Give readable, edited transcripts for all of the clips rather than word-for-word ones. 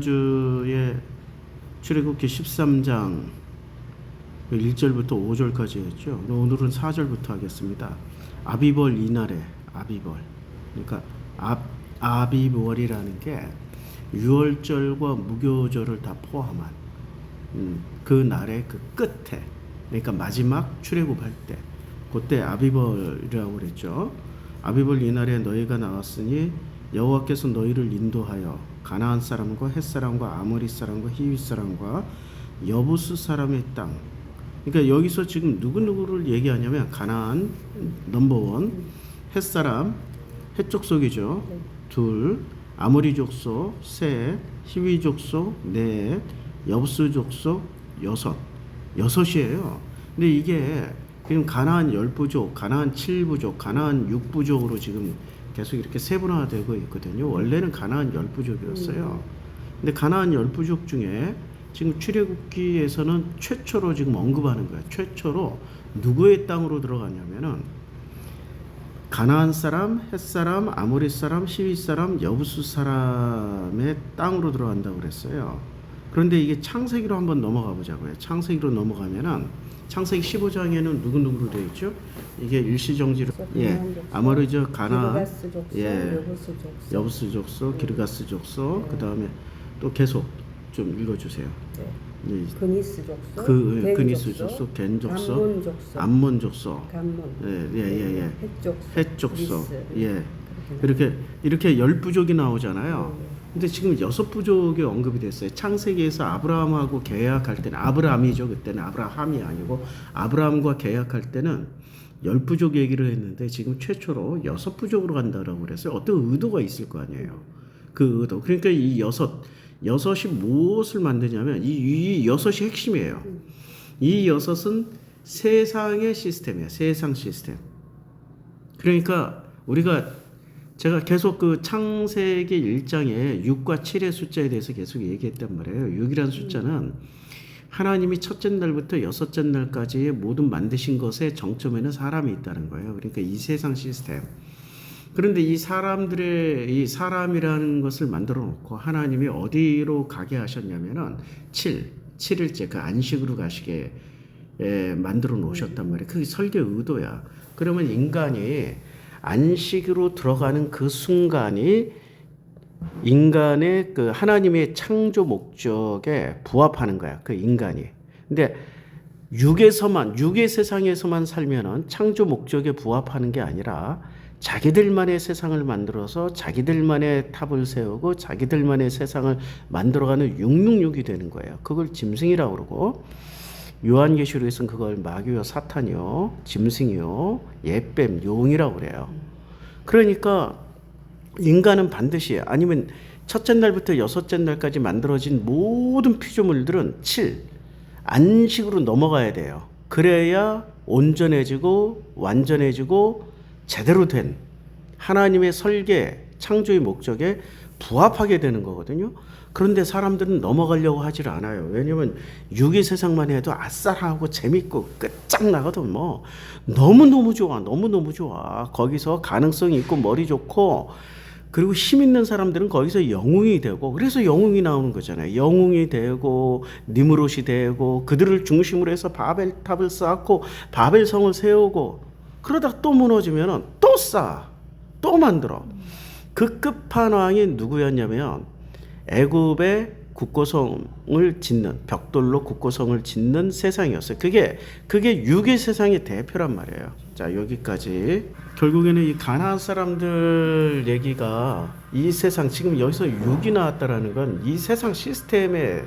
주에 출애굽기 13장 1절부터 5절까지 했죠. 오늘은 4절부터 하겠습니다. 아비벌 이날에 아비벌. 그러니까 아비벌이라는 게 유월절과 무교절을 다 포함한 그 날의 그 끝에, 그러니까 마지막 출애굽할 때, 그때 아비벌이라고 그랬죠. 아비벌 이날에 너희가 나왔으니 여호와께서 너희를 인도하여 가나안 사람과 헷 사람과 아모리 사람과 히윗 사람과 여부스 사람의 땅. 그러니까 여기서 지금 누구를 얘기하냐면 가나안 넘버원, 헷 사람, 헷 족속이죠. 둘, 아모리 족속 셋, 히윗 족속 넷, 여부스 족속 여섯이에요. 근데 이게 지금 가나안 10부족, 가나안 7부족, 가나안 6부족으로 지금 계속 이렇게 세분화되고 있거든요. 원래는 가나안 10부족이었어요. 근데 가나안 10부족 중에 지금 출애굽기에서는 최초로 지금 언급하는 거예요. 최초로 누구의 땅으로 들어가냐면은 가나안 사람, 헷 사람, 아모리 사람, 히윗 사람, 여부스 사람의 땅으로 들어간다고 그랬어요. 그런데 이게 창세기로 한번 넘어가 보자고요. 창세기로 넘어가면은 창세기 15장에는 누구로 되어 있죠? 이게 일시정지로 아모리족, 가나안, 여부스 족속, 기르가스 족속, 그 다음에 또 계속 좀 읽어주세요. 그니스 족속, 그니스 족속, 겐 족속, 암몬 족속, 헷 족속, 이렇게 10부족이 나오잖아요. 근데 지금 6부족이 언급이 됐어요. 창세기에서 아브라함하고 계약할 때는 아브라함이죠. 그때는 아브라함이 아니고 아브라함과 계약할 때는 10부족 얘기를 했는데 지금 최초로 6부족으로 간다라고 그랬어요. 어떤 의도가 있을 거 아니에요. 그 의도. 그러니까 이 여섯이 무엇을 만드냐면 이 여섯이 핵심이에요. 이 여섯은 세상의 시스템이에요. 세상 시스템. 그러니까 제가 계속 그 창세기 1장에 6과 7의 숫자에 대해서 계속 얘기했단 말이에요. 6이라는 숫자는 하나님이 첫째 날부터 여섯째 날까지의 모든 만드신 것의 정점에는 사람이 있다는 거예요. 그러니까 이 세상 시스템. 그런데 이 사람이라는 것을 만들어 놓고 하나님이 어디로 가게 하셨냐면은 7일째 그 안식으로 가시게 만들어 놓으셨단 말이에요. 그게 설계 의도야. 그러면 인간이 안식으로 들어가는 그 순간이 인간의 그 하나님의 창조 목적에 부합하는 거야. 그 인간이. 근데 육의 세상에서만 살면은 창조 목적에 부합하는 게 아니라 자기들만의 세상을 만들어서 자기들만의 탑을 세우고 자기들만의 세상을 만들어가는 666이 되는 거예요. 그걸 짐승이라고 그러고 요한계시록에서는 그걸 마귀요 사탄이요 짐승이요 예뱀 용이라고 그래요. 그러니까 인간은 반드시 아니면 첫째 날부터 여섯째 날까지 만들어진 모든 피조물들은 7 안식으로 넘어가야 돼요. 그래야 온전해지고 완전해지고 제대로 된 하나님의 설계 창조의 목적에 부합하게 되는 거거든요. 그런데 사람들은 넘어가려고 하질 않아요. 왜냐면 육의 세상만 해도 아싸하고 재밌고 끝장나거든. 뭐 너무너무 좋아. 거기서 가능성이 있고 머리 좋고 그리고 힘 있는 사람들은 거기서 영웅이 되고 그래서 영웅이 나오는 거잖아요. 영웅이 되고 니무롯이 되고 그들을 중심으로 해서 바벨탑을 쌓고 바벨성을 세우고 그러다 또 무너지면 또 만들어. 그 끝판왕이 누구였냐면 애굽의 국고성을 짓는 벽돌로 국고성을 짓는 세상이었어요. 그게 육의 세상의 대표란 말이에요. 자, 여기까지. 결국에는 이 가나안 사람들 얘기가 이 세상 지금 여기서 육이 나왔다라는 건 이 세상 시스템의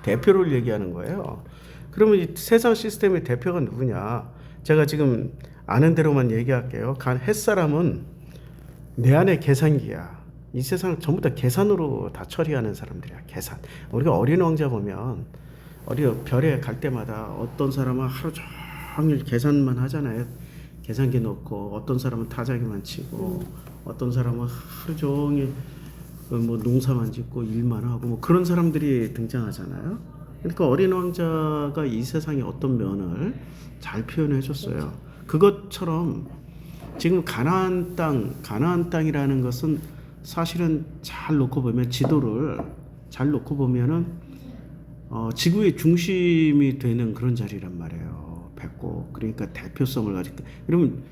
대표를 얘기하는 거예요. 그러면 이 세상 시스템의 대표가 누구냐? 제가 지금 아는 대로만 얘기할게요. 헷 사람은 내 안에 계산기야. 이 세상을 전부 다 계산으로 다 처리하는 사람들이야. 계산. 우리가 어린 왕자 보면 별에 갈 때마다 어떤 사람은 하루 종일 계산만 하잖아요. 계산기 넣고 어떤 사람은 타자기만 치고 어떤 사람은 하루 종일 뭐 농사만 짓고 일만 하고 뭐 그런 사람들이 등장하잖아요. 그러니까 어린 왕자가 이 세상의 어떤 면을 잘 표현해 줬어요. 그것처럼 지금 가나안 땅이라는 것은 사실은 잘 놓고 보면 지도를 잘 놓고 보면은 지구의 중심이 되는 그런 자리란 말이에요. 백고. 그러니까 대표성을 가지고. 그러면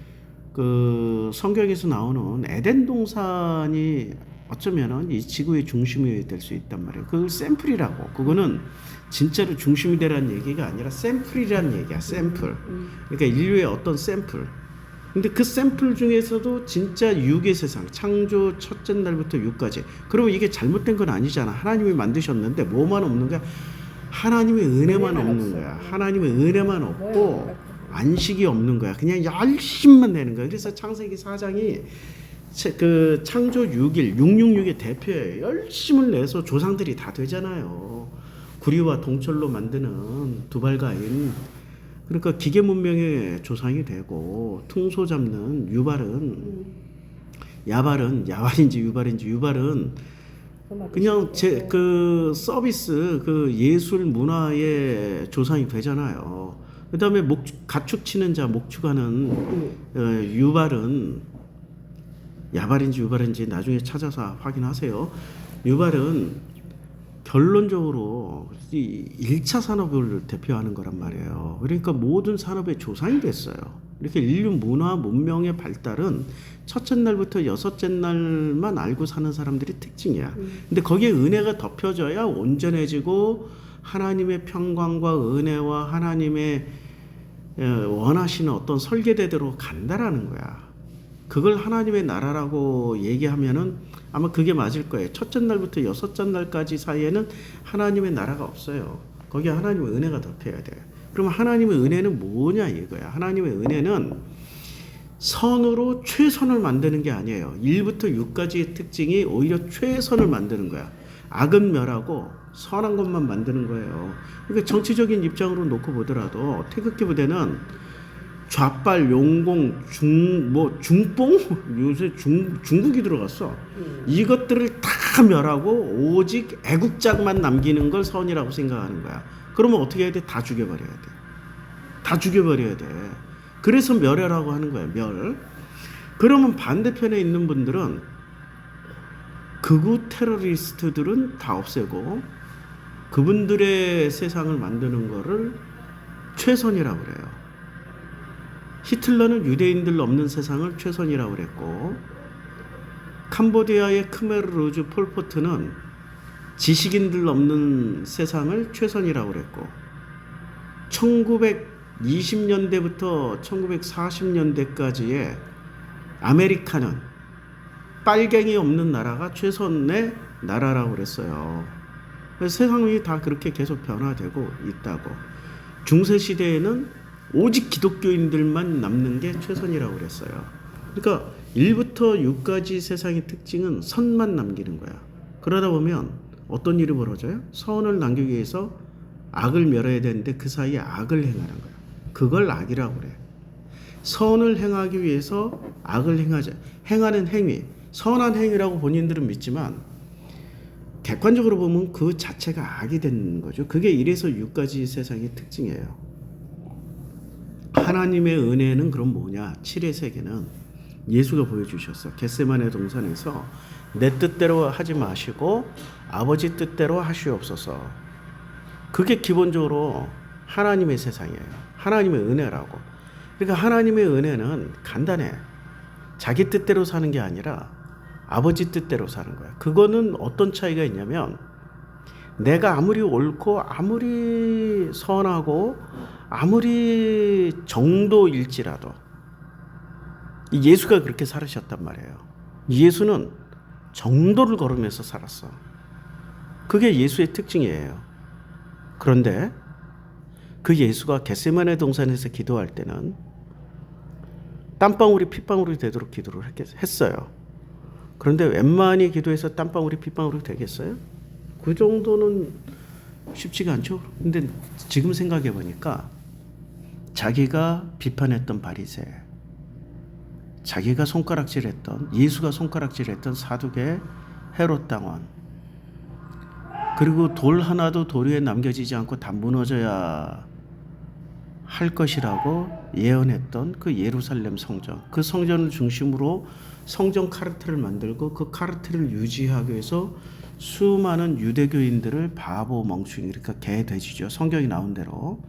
그 성경에서 나오는 에덴 동산이 어쩌면은 이 지구의 중심이 될 수 있단 말이에요. 그걸 샘플이라고. 그거는 진짜로 중심이 되라는 얘기가 아니라 샘플이라는 얘기야. 샘플. 그러니까 인류의 어떤 샘플. 근데 그 샘플 중에서도 진짜 육의 세상, 창조 첫째 날부터 육까지. 그러면 이게 잘못된 건 아니잖아. 하나님이 만드셨는데 뭐만 없는 거야? 하나님의 은혜만 없는 거야. 하나님의 은혜만 없고 안식이 없는 거야. 그냥 열심만 내는 거야. 그래서 창세기 4장이 그 창조 6일, 666의 대표예요. 열심을 내서 조상들이 다 되잖아요. 구리와 동철로 만드는 두발가인. 그러니까 기계 문명의 조상이 되고 퉁소 잡는 유발은 야발은 야발인지 유발은 그냥 제 그 서비스 그 예술 문화의 조상이 되잖아요. 그다음에 가축 치는 자 목축하는 유발은 야발인지 유발인지 나중에 찾아서 확인하세요. 유발은 결론적으로 이 1차 산업을 대표하는 거란 말이에요. 그러니까 모든 산업의 조상이 됐어요. 이렇게 인류 문화 문명의 발달은 첫째 날부터 여섯째 날만 알고 사는 사람들이 특징이야. 근데 거기에 은혜가 덮여져야 온전해지고 하나님의 평강과 은혜와 하나님의 원하시는 어떤 설계대대로 간다라는 거야. 그걸 하나님의 나라라고 얘기하면은 아마 그게 맞을 거예요. 첫째 날부터 여섯째 날까지 사이에는 하나님의 나라가 없어요. 거기에 하나님의 은혜가 덮여야 돼요. 그러면 하나님의 은혜는 뭐냐 이거야. 하나님의 은혜는 선으로 최선을 만드는 게 아니에요. 1부터 6까지의 특징이 오히려 최선을 만드는 거야. 악은 멸하고 선한 것만 만드는 거예요. 그러니까 정치적인 입장으로 놓고 보더라도 태극기 부대는 좌빨, 용공, 중뽕? 요새 중국이 들어갔어. 이것들을 다 멸하고 오직 애국자만 남기는 걸 선이라고 생각하는 거야. 그러면 어떻게 해야 돼? 다 죽여버려야 돼. 다 죽여버려야 돼. 그래서 멸하라고 하는 거야. 멸. 그러면 반대편에 있는 분들은 극우 테러리스트들은 다 없애고 그분들의 세상을 만드는 거를 최선이라고 그래요. 히틀러는 유대인들 없는 세상을 최선이라고 그랬고 캄보디아의 크메르 루즈 폴포트는 지식인들 없는 세상을 최선이라고 그랬고 1920년대부터 1940년대까지의 아메리카는 빨갱이 없는 나라가 최선의 나라라고 그랬어요. 그래서 세상이 다 그렇게 계속 변화되고 있다고. 중세시대에는 오직 기독교인들만 남는 게 최선이라고 그랬어요. 그러니까 1부터 6까지 세상의 특징은 선만 남기는 거야. 그러다 보면 어떤 일이 벌어져요? 선을 남기기 위해서 악을 멸해야 되는데 그 사이에 악을 행하는 거야. 그걸 악이라고 그래. 선을 행하기 위해서 악을 행하는 행위. 선한 행위라고 본인들은 믿지만 객관적으로 보면 그 자체가 악이 되는 거죠. 그게 1에서 6까지 세상의 특징이에요. 하나님의 은혜는 그럼 뭐냐? 7의 세계는 예수가 보여주셨어. 겟세마네 동산에서 내 뜻대로 하지 마시고 아버지 뜻대로 하시옵소서. 그게 기본적으로 하나님의 세상이에요. 하나님의 은혜라고. 그러니까 하나님의 은혜는 간단해. 자기 뜻대로 사는 게 아니라 아버지 뜻대로 사는 거야. 그거는 어떤 차이가 있냐면 내가 아무리 옳고 아무리 선하고 아무리 정도일지라도 예수가 그렇게 살으셨단 말이에요. 예수는 정도를 걸으면서 살았어. 그게 예수의 특징이에요. 그런데 그 예수가 겟세마네 동산에서 기도할 때는 땀방울이 핏방울이 되도록 기도를 했어요. 그런데 웬만히 기도해서 땀방울이 핏방울이 되겠어요? 그 정도는 쉽지가 않죠. 근데 지금 생각해 보니까 자기가 비판했던 바리새, 자기가 손가락질했던 예수가 손가락질했던 사두개, 헤롯 당원, 그리고 돌 하나도 돌 위에 남겨지지 않고 다 무너져야 할 것이라고 예언했던 그 예루살렘 성전, 그 성전을 중심으로 성전 카르텔을 만들고 그 카르텔을 유지하기 위해서 수많은 유대교인들을 바보 멍충이, 그러니까 개 돼지죠. 성경이 나온 대로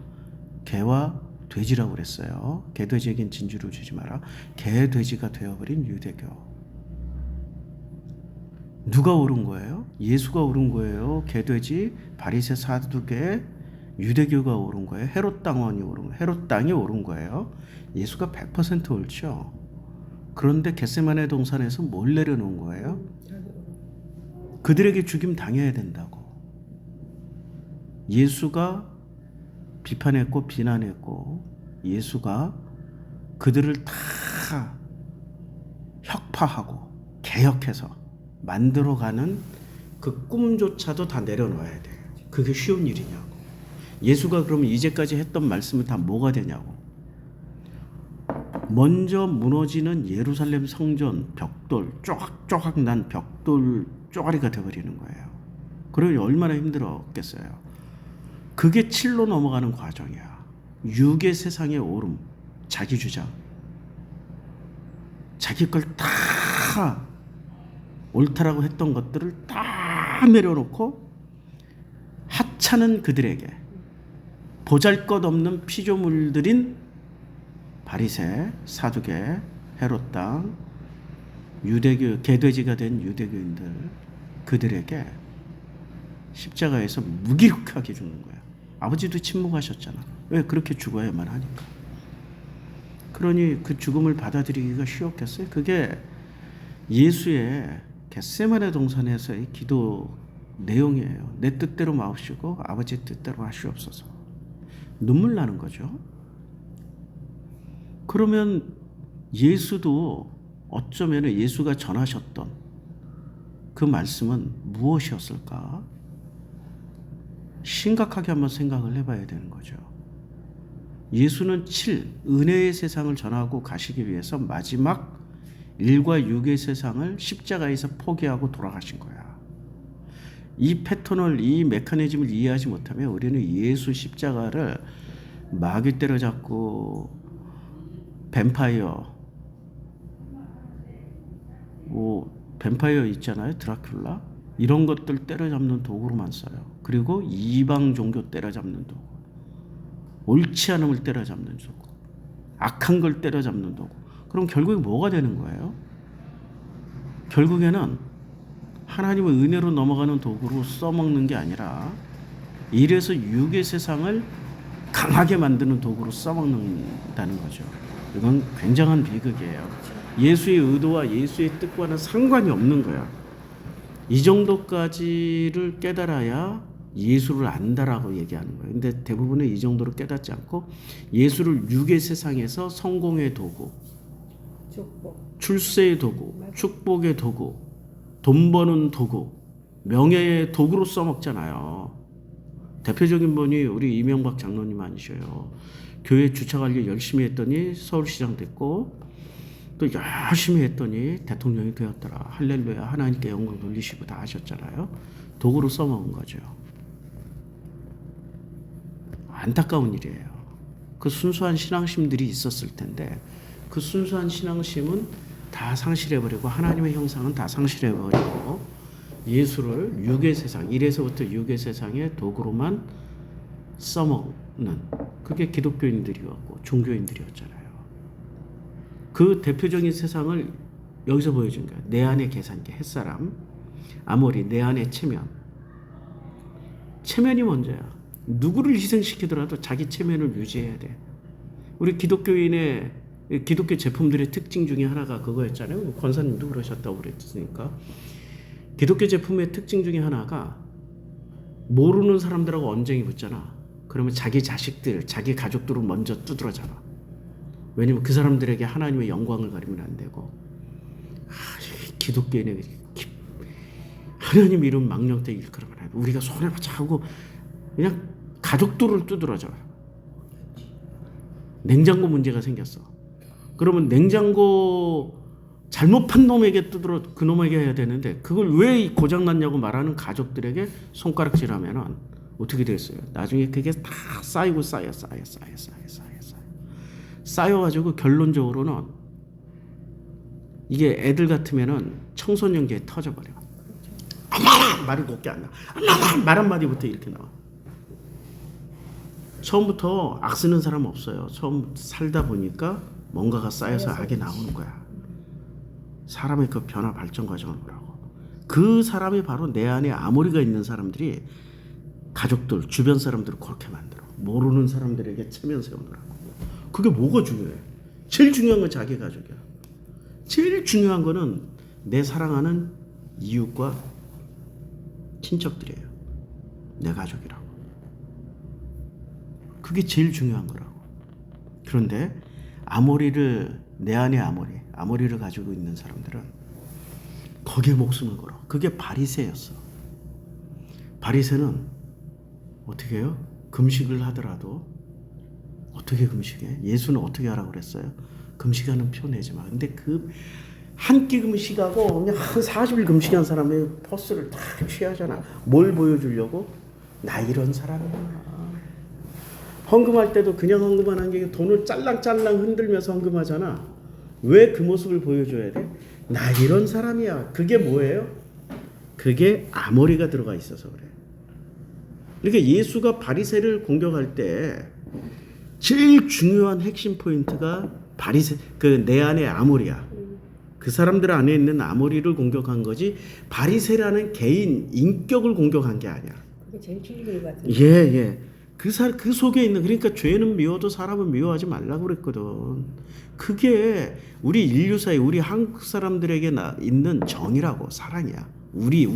개와 돼지라고 그랬어요. 개 돼지에겐 진주를 주지 마라. 개 돼지가 되어버린 유대교. 누가 옳은 거예요? 예수가 옳은 거예요? 개 돼지 바리새 사두개 유대교가 옳은 거예요? 헤롯 당원이 옳은 거예요? 헤롯 땅이 옳은 거예요? 예수가 100% 옳죠. 그런데 겟세마네 동산에서 뭘 내려놓은 거예요? 그들에게 죽임 당해야 된다고. 예수가 비판했고 비난했고 예수가 그들을 다 혁파하고 개혁해서 만들어가는 그 꿈조차도 다 내려놓아야 돼요. 그게 쉬운 일이냐고. 예수가 그러면 이제까지 했던 말씀은 다 뭐가 되냐고. 먼저 무너지는 예루살렘 성전 벽돌, 쪼각쪼각 난 벽돌 쪼가리가 되어버리는 거예요. 그러니 얼마나 힘들었겠어요. 그게 7로 넘어가는 과정이야. 6의 세상의 오름, 자기 주장, 자기 걸 다 옳다라고 했던 것들을 다 내려놓고 하찮은 그들에게 보잘것없는 피조물들인 바리새, 사두개, 헤롯 땅, 유대교, 개돼지가 된 유대교인들, 그들에게 십자가에서 무기력하게 죽는 거야. 아버지도 침묵하셨잖아. 왜 그렇게 죽어야만 하니까. 그러니 그 죽음을 받아들이기가 쉬웠겠어요? 그게 예수의 겟세마네 동산에서의 기도 내용이에요. 내 뜻대로 마옵시고 아버지 뜻대로 하시옵소서. 눈물 나는 거죠. 그러면 예수도 어쩌면 예수가 전하셨던 그 말씀은 무엇이었을까? 심각하게 한번 생각을 해봐야 되는 거죠. 예수는 7, 은혜의 세상을 전하고 가시기 위해서 마지막 1과 6의 세상을 십자가에서 포기하고 돌아가신 거야. 이 패턴을, 이 메커니즘을 이해하지 못하면 우리는 예수 십자가를 마귀 때려잡고 뱀파이어, 뱀파이어 있잖아요. 드라큘라. 이런 것들 때려잡는 도구로만 써요. 그리고 이방 종교 때려잡는 도구, 옳지 않음을 때려잡는 도구, 악한 걸 때려잡는 도구. 그럼 결국에 뭐가 되는 거예요? 결국에는 하나님의 은혜로 넘어가는 도구로 써먹는 게 아니라 1에서 6의 세상을 강하게 만드는 도구로 써먹는다는 거죠. 이건 굉장한 비극이에요. 예수의 의도와 예수의 뜻과는 상관이 없는 거야. 이 정도까지를 깨달아야 예수를 안다라고 얘기하는 거예요. 근데 대부분은 이 정도로 깨닫지 않고 예수를 6의 세상에서 성공의 도구, 출세의 도구, 축복의 도구, 돈 버는 도구, 명예의 도구로 써먹잖아요. 대표적인 분이 우리 이명박 장로님 아니셔요. 교회 주차 관리 열심히 했더니 서울시장 됐고 또 열심히 했더니 대통령이 되었더라. 할렐루야, 하나님께 영광 돌리시고 다 하셨잖아요. 도구로 써먹은 거죠. 안타까운 일이에요. 그 순수한 신앙심들이 있었을 텐데 그 순수한 신앙심은 다 상실해버리고 하나님의 형상은 다 상실해버리고 예수를 6의 세상, 1에서부터 6의 세상의 도구로만 써먹는, 그게 기독교인들이었고 종교인들이었잖아요. 그 대표적인 세상을 여기서 보여준 거예요. 내 안의 계산기, 햇사람, 아모리, 내 안의 체면. 체면이 먼저야. 누구를 희생시키더라도 자기 체면을 유지해야 돼. 우리 기독교인의 기독교 제품들의 특징 중에 하나가 그거였잖아요. 권사님도 그러셨다고 그랬으니까. 기독교 제품의 특징 중에 하나가 모르는 사람들하고 언쟁이 붙잖아. 그러면 자기 자식들, 자기 가족들을 먼저 두드러잡아. 왜냐면 그 사람들에게 하나님의 영광을 가리면 안 되고, 기독교인의 하나님 이름 망령되 일컬어만 하고 우리가 손해보자 하고 그냥 가족들을 두드러져요. 냉장고 문제가 생겼어. 그러면 냉장고 잘못 판 놈에게 두드러 그 놈에게 해야 되는데 그걸 왜 고장났냐고 말하는 가족들에게 손가락질하면은 어떻게 됐어요? 나중에 그게 다 쌓이고 쌓여가지고 결론적으로는 이게 애들 같으면은 청소년기에 터져버려. 말이 곱게 안 나와. 말 한마디부터 이렇게 나와. 처음부터 악 쓰는 사람 없어요. 처음 살다 보니까 뭔가가 쌓여서 악이 나오는 거야. 사람의 그 변화 발전 과정을 보라고. 그 사람이 바로 내 안에 아모리가 있는 사람들이 가족들, 주변 사람들을 그렇게 만들어. 모르는 사람들에게 체면 세우느라고. 그게 뭐가 중요해? 제일 중요한 건 자기 가족이야. 제일 중요한 거는 내 사랑하는 이웃과 친척들이에요. 내 가족이라고. 그게 제일 중요한 거라고. 그런데 내 안에 아모리를 가지고 있는 사람들은 거기에 목숨을 걸어. 그게 바리새였어. 바리새는 어떻게 해요? 금식을 하더라도 어떻게 금식해? 예수는 어떻게 하라고 그랬어요? 금식하는 표 내지 마. 근데 그 한 끼 금식하고 그냥 한 40일 금식한 사람의 포스를 다 취하잖아. 뭘 보여주려고? 나 이런 사람이야. 헌금할 때도 그냥 헌금 안 한 게 돈을 짤랑짤랑 흔들면서 헌금하잖아. 왜 그 모습을 보여줘야 돼? 나 이런 사람이야. 그게 뭐예요? 그게 아모리가 들어가 있어서 그래. 그러니까 예수가 바리새를 공격할 때 제일 중요한 핵심 포인트가 내 안에 아모리야. 그 사람들 안에 있는 아모리를 공격한 거지 바리새라는 개인 인격을 공격한 게 아니야. 그게 제일 진리인 것 같은데. 예. 그 속에 있는, 그러니까 죄는 미워도 사람은 미워하지 말라고 그랬거든. 그게 우리 인류 사회, 우리 한국 사람들에게 있는 정이라고, 사랑이야. 우리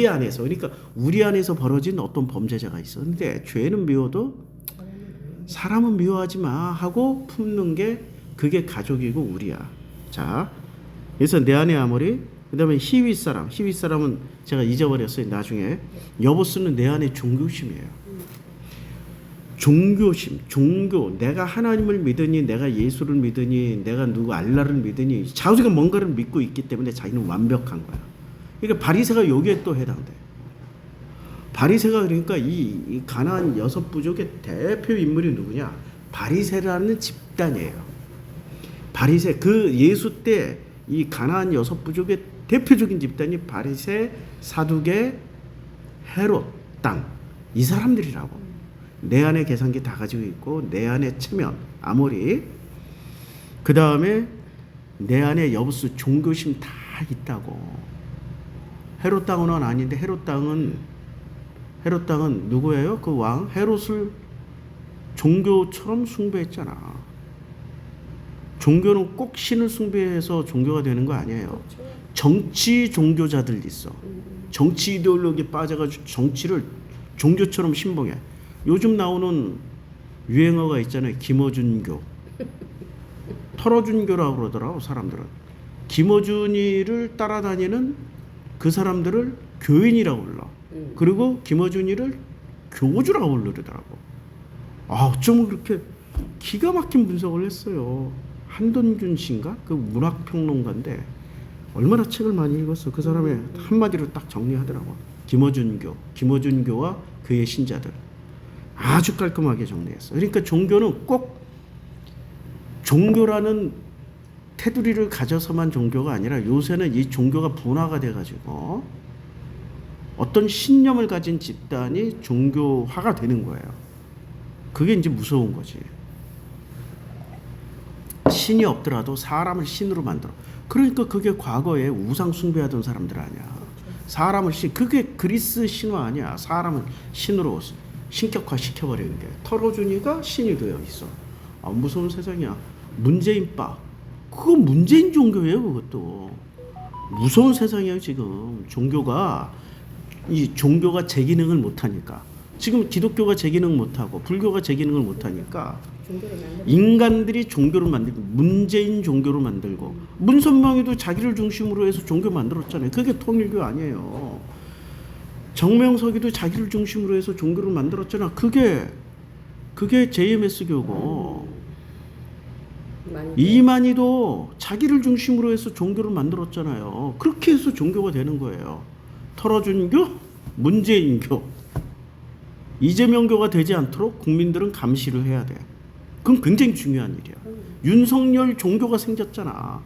안에서, 그러니까 우리 안에서 벌어진 어떤 범죄자가 있어. 근데 죄는 미워도 사람은 미워하지 마 하고 품는 게 그게 가족이고 우리야. 자, 그래서 내 안에 아모리, 그 다음에 히윗 사람은 제가 잊어버렸어요. 나중에 여보스는 내 안에 종교심이에요. 종교. 내가 하나님을 믿으니, 내가 예수를 믿으니, 내가 알라를 믿으니, 자기가 뭔가를 믿고 있기 때문에 자기는 완벽한 거야. 그러니까 바리새가 여기에 또 해당돼. 바리새가 그러니까 이 가나안 6부족의 대표 인물이 누구냐? 바리새라는 집단이에요. 바리새, 그 예수 때 이 가나안 6부족의 대표적인 집단이 바리새, 사두개, 헤롯 땅, 이 사람들이라고. 내 안에 계산기 다 가지고 있고, 내 안에 체면, 아모리, 그 다음에 내 안에 여부수, 종교심 다 있다고. 헤롯 땅은 아닌데, 헤롯 땅은 누구예요? 그 왕 헤롯을 종교처럼 숭배했잖아. 종교는 꼭 신을 숭배해서 종교가 되는 거 아니에요. 정치 종교자들 있어. 정치 이데올로기에 빠져가지고 정치를 종교처럼 신봉해. 요즘 나오는 유행어가 있잖아요. 김어준교. 털어준교라고 그러더라고, 사람들은. 김어준이를 따라다니는 그 사람들을 교인이라고 불러. 그리고 김어준이를 교주라고 부르더라고. 어쩜 그렇게 기가 막힌 분석을 했어요. 한돈준 씨인가? 그 문학평론가인데 얼마나 책을 많이 읽었어. 그 사람의 한마디로 딱 정리하더라고. 김어준교와 그의 신자들. 아주 깔끔하게 정리했어. 그러니까 종교는 꼭 종교라는 테두리를 가져서만 종교가 아니라, 요새는 이 종교가 분화가 돼가지고 어떤 신념을 가진 집단이 종교화가 되는 거예요. 그게 이제 무서운 거지. 신이 없더라도 사람을 신으로 만들어. 그러니까 그게 과거에 우상 숭배하던 사람들 아니야. 사람을 그게 그리스 신화 아니야. 사람을 신으로 신격화 시켜버리는 게. 털어주니까 신이 되어 있어. 무서운 세상이야. 문재인빠. 그건 문재인 종교예요. 그것도 무서운 세상이에요. 지금 종교가 제 기능을 못하니까, 지금 기독교가 제 기능 못하고 불교가 제 기능을 못하니까 인간들이 종교를 만들고, 문재인 종교를 만들고, 문선명이도 자기를 중심으로 해서 종교 만들었잖아요. 그게 통일교 아니에요. 정명석이도 자기를 중심으로 해서 종교를 만들었잖아. 그게 JMS교고, 이만희도 자기를 중심으로 해서 종교를 만들었잖아요. 그렇게 해서 종교가 되는 거예요. 털어준교, 문재인교, 이재명교가 되지 않도록 국민들은 감시를 해야 돼. 그건 굉장히 중요한 일이야. 윤석열 종교가 생겼잖아.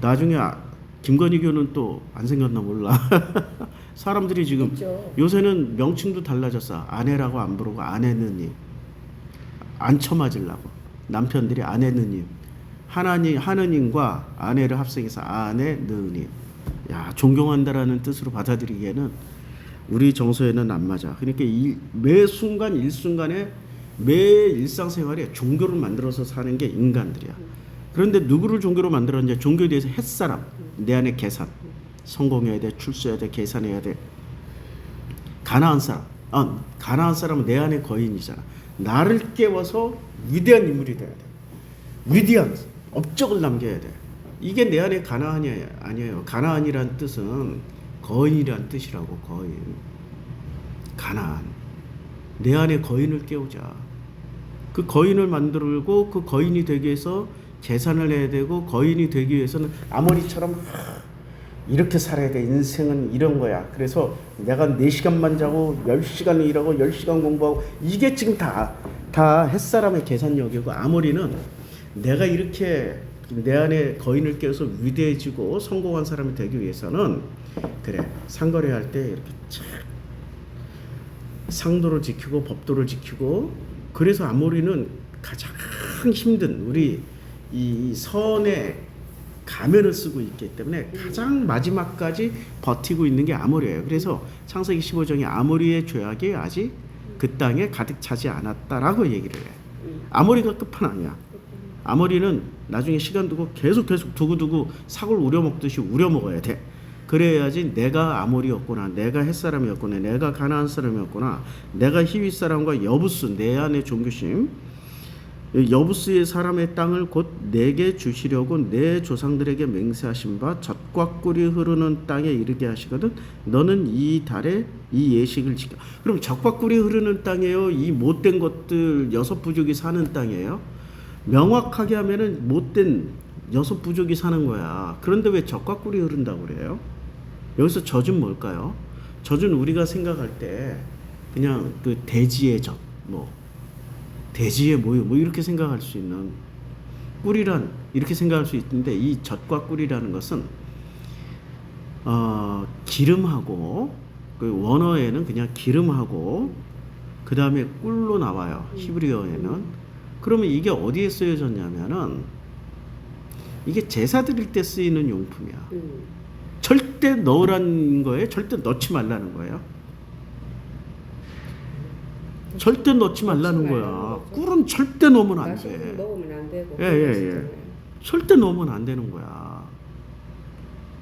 나중에 김건희교는 또 안 생겼나 몰라. 사람들이 지금 있죠. 요새는 명칭도 달라졌어. 아내라고 안 부르고 아내느님. 안 쳐맞으려고. 남편들이 아내느님. 하느님과 아내를 합성해서 아내느님. 야, 존경한다라는 뜻으로 받아들이기에는 우리 정서에는 안 맞아. 그러니까 매 순간 일순간에 매 일상생활에 종교를 만들어서 사는 게 인간들이야. 그런데 누구를 종교로 만들었냐? 종교에 대해서 햇사람, 내 안에 계산, 성공해야 돼, 출세해야 돼, 계산해야 돼. 가나안 사람, 가나안 사람은 내 안에 거인이잖아. 나를 깨워서 위대한 인물이 돼야 돼. 위대한 업적을 남겨야 돼. 이게 내 안에 가나안이 아니에요. 가나안이란 뜻은 거인이란 뜻이라고. 거인. 가나안. 내 안에 거인을 깨우자. 그 거인을 만들고 그 거인이 되기 위해서 계산을 해야 되고, 거인이 되기 위해서는 아모리처럼 이렇게 살아야 돼. 인생은 이런 거야. 그래서 내가 4시간만 자고 10시간 일하고 10시간 공부하고, 이게 지금 다 햇사람의 계산력이고, 아모리는 내가 이렇게 내 안에 거인을 깨워서 위대해지고 성공한 사람이 되기 위해서는, 그래, 상거래할 때 이렇게 착 상도를 지키고 법도를 지키고. 그래서 아모리는 가장 힘든, 우리 이 선의 가면을 쓰고 있기 때문에 가장 마지막까지 버티고 있는 게 아모리예요. 그래서 창세기 15장에 아모리의 죄악이 아직 그 땅에 가득 차지 않았다라고 얘기를 해. 아모리가 끝판왕이야. 아모리는 나중에 시간 두고 계속 두고두고 사골 우려먹듯이 우려먹어야 돼. 그래야지 내가 아모리였구나, 내가 햇사람이었구나, 내가 가나안 사람이었구나, 내가 히윗 사람과 여부스, 내 안의 종교심, 여부스의 사람의 땅을 곧 내게 주시려고 내 조상들에게 맹세하신 바 젖과 꿀이 흐르는 땅에 이르게 하시거든 너는 이 달에 이 예식을 지켜. 그럼 젖과 꿀이 흐르는 땅이에요? 이 못된 것들 6부족이 사는 땅이에요? 명확하게 하면은 못된 6부족이 사는 거야. 그런데 왜 젖과 꿀이 흐른다고 그래요? 여기서 젖은 뭘까요? 젖은 우리가 생각할 때 그냥 그 돼지의 젖, 돼지의 모유, 이렇게 생각할 수 있는, 꿀이란 이렇게 생각할 수 있는데, 이 젖과 꿀이라는 것은 기름하고, 그 원어에는 그냥 기름하고 그 다음에 꿀로 나와요. 히브리어에는. 그러면 이게 어디에 쓰여졌냐면은, 이게 제사 드릴 때 쓰이는 용품이야. 절대 넣으라는 거예요. 절대 넣지 말라는 거예요. 절대 넣지 말라는 거야. 꿀은 절대 넣으면 안 돼. 먹으면 안 되고. 예. 절대 넣으면 안 되는 거야.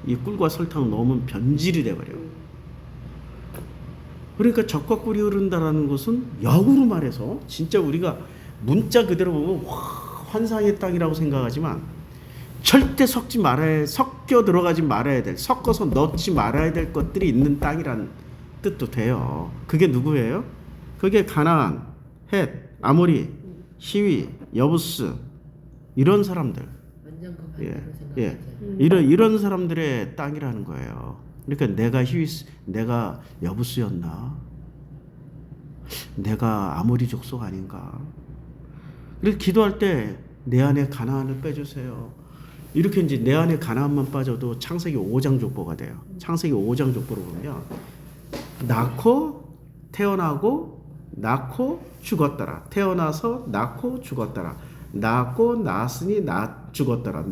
이 꿀과 설탕을 넣으면 변질이 돼버려. 그러니까 젖과 꿀이 흐른다라는 것은 역으로 말해서 진짜 우리가 문자 그대로 보면 환상의 땅이라고 생각하지만, 절대 섞여 들어가지 말아야 될, 섞어서 넣지 말아야 될 것들이 있는 땅이라는 뜻도 돼요. 그게 누구예요? 그게 가나안, 헷, 아모리, 히위, 여부스, 이런 사람들. 완전 그 반대로 예. 생각하죠. 이런 사람들의 땅이라는 거예요. 그러니까 내가 여부스였나? 내가 아모리 족속 아닌가? 그래서 기도할 때 내 안에 가나안을 빼주세요. 이렇게 이제 내 안에 가나안만 빠져도 창세기 5장 족보가 돼요. 창세기 5장 족보로 보면 태어나고 낳고 죽었더라. 태어나서 낳고 죽었더라. 낳고 낳았으니 죽었더라.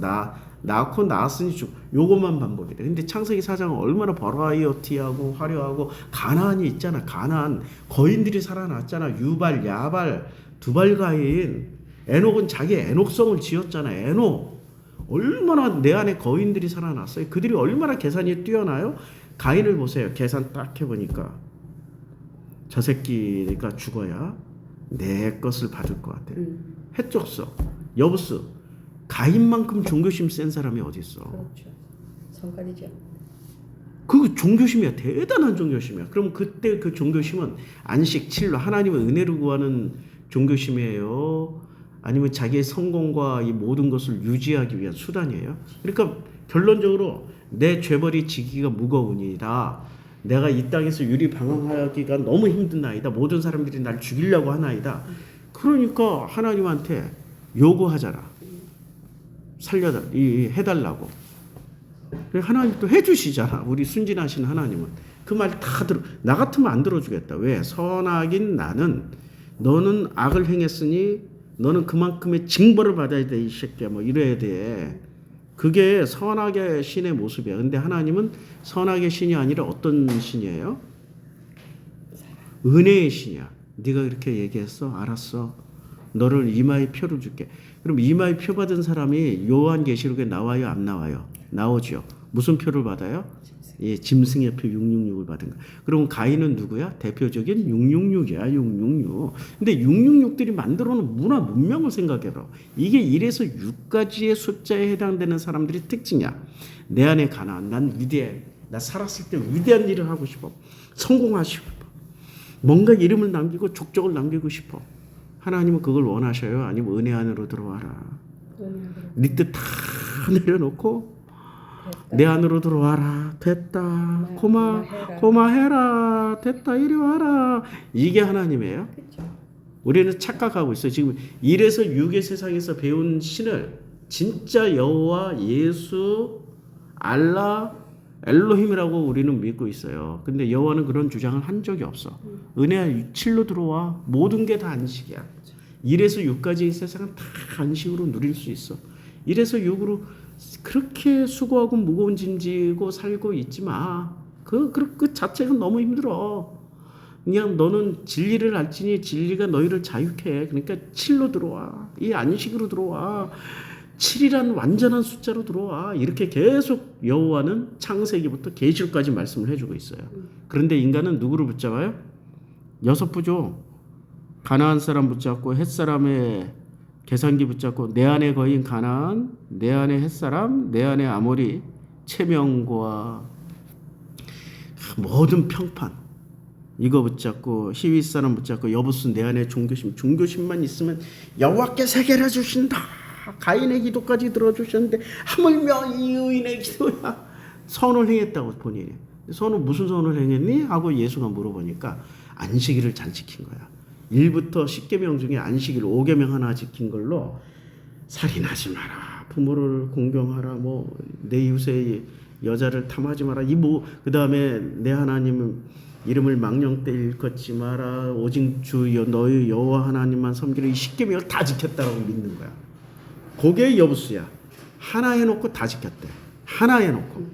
낳고 낳았으니 요것만 반복이 돼. 근데 창세기 4장은 얼마나 버라이어티하고 화려하고, 가나안이 있잖아. 가나안 거인들이 살아났잖아. 유발, 야발, 두발가인. 에녹은 자기 에녹성을 지었잖아. 에녹 얼마나 내 안에 거인들이 살아났어요. 그들이 얼마나 계산이 뛰어나요? 가인을 보세요. 계산 딱 해보니까 저 새끼가 죽어야 내 것을 받을 것 같아. 해쪽서, 여부스, 가인만큼 종교심 센 사람이 어디 있어? 그렇죠. 성깔이죠. 그 종교심이야. 대단한 종교심이야. 그럼 그때 그 종교심은 안식, 칠로, 하나님의 은혜를 구하는 종교심이에요? 아니면 자기의 성공과 이 모든 것을 유지하기 위한 수단이에요? 그러니까 결론적으로 내 죄벌이 지기가 무거우니이다. 내가 이 땅에서 유리방황하기가 너무 힘든 나이다. 모든 사람들이 날 죽이려고 하나이다. 그러니까 하나님한테 요구하잖아. 해달라고. 하나님 또 해주시잖아. 우리 순진하신 하나님은 그 말 다 들어. 나 같으면 안 들어주겠다. 왜? 선악인 나는 너는 악을 행했으니 너는 그만큼의 징벌을 받아야 돼 이 새끼야. 뭐 이래야 돼. 그게 선악의 신의 모습이야. 근데 하나님은 선악의 신이 아니라 어떤 신이에요? 은혜의 신이야. 네가 그렇게 얘기했어? 알았어. 너를 이마에 표를 줄게. 그럼 이마에 표 받은 사람이 요한계시록에 나와요? 안 나와요? 나오죠. 무슨 표를 받아요? 예, 짐승의 표 666을 받은 거. 그럼 가인은 누구야? 대표적인 666이야. 666. 근데 666들이 만들어 놓은 문화 문명을 생각해봐. 이게 1에서 6까지의 숫자에 해당되는 사람들이 특징이야. 내 안에 가난. 난 위대해. 나 살았을 때 위대한 일을 하고 싶어. 성공하고 싶어. 뭔가 이름을 남기고 족적을 남기고 싶어. 하나님은 그걸 원하셔요? 아니면 은혜 안으로 들어와라. 네 뜻 다 내려놓고 됐다. 내 안으로 들어와라. 됐다. 고마해라. 됐다. 이리 와라. 이게 하나님이에요. 그쵸. 우리는 착각하고 있어요. 지금 1에서 6의 세상에서 배운 신을 진짜 여호와, 예수, 알라, 엘로힘이라고 우리는 믿고 있어요. 근데 여호와는 그런 주장을 한 적이 없어. 은혜야 7로 들어와. 모든 게 다 안식이야. 1에서 6까지의 세상은 다 안식으로 누릴 수 있어. 1에서 6으로 그렇게 수고하고 무거운 짐 지고 살고 있지 마. 그 자체가 너무 힘들어. 그냥 너는 진리를 알지니 진리가 너희를 자유케 해. 그러니까 7로 들어와. 이 안식으로 들어와. 7이란 완전한 숫자로 들어와. 이렇게 계속 여호와는 창세기부터 계시록까지 말씀을 해주고 있어요. 그런데 인간은 누구를 붙잡아요? 6부죠. 가나안 사람 붙잡고 헷 사람의 계산기 붙잡고 내 안에 거인 가나안, 내 안에 헷사람, 내 안에 아모리, 체명과 모든 평판 이거 붙잡고 히윗 사람 붙잡고 여부스 내 안에 종교심만 있으면 여호와께 세계를 주신다. 가인의 기도까지 들어주셨는데 하물며 이 의인의 기도야. 선을 행했다고 본인이. 선은 무슨 선을 행했니? 하고 예수가 물어보니까 안식일을 잘 지킨 거야. 1부터 10계명 중에 안식일 5계명 하나 지킨 걸로 살인하지 마라, 부모를 공경하라, 뭐 내 이웃의 여자를 탐하지 마라, 그 다음에 내 하나님 이름을 망령 때 일컫지 마라, 오직 주 너희 여호와 하나님만 섬기라. 이 10계명을 다 지켰다고 믿는 거야. 그게 여부수야. 하나 해놓고 다 지켰대. 하나 해놓고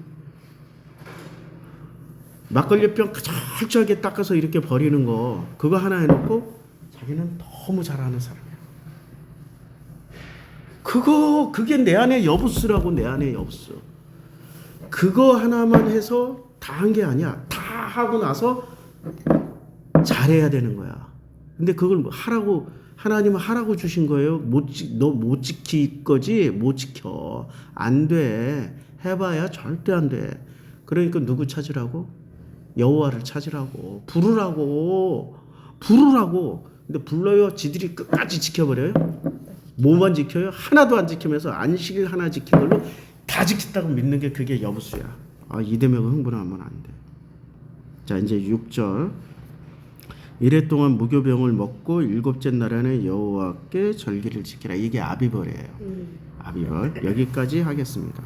막걸리 병 철저하게 닦아서 이렇게 버리는 거 그거 하나 해놓고 자기는 너무 잘하는 사람이야. 그게 내 안에 여부수라고. 내 안에 여부수. 그거 하나만 해서 다 한 게 아니야. 다 하고 나서 잘해야 되는 거야. 근데 그걸 하라고 하나님은 하라고 주신 거예요. 너 못 지킬 거지? 못 지켜. 안 돼. 해봐야 절대 안 돼. 그러니까 누구 찾으라고? 여호와를 찾으라고. 부르라고. 근데 불러요. 지들이 끝까지 지켜버려요. 뭐만 지켜요? 하나도 안 지키면서 안식일 하나 지킨 걸로 다 지켰다고 믿는 게 그게 여부수야. 이대명은 흥분하면 안 돼. 자, 이제 6절. 이래 동안 무교병을 먹고 7째 날에는 여호와께 절기를 지키라. 이게 아비벌이에요. 아비벌. 여기까지 하겠습니다.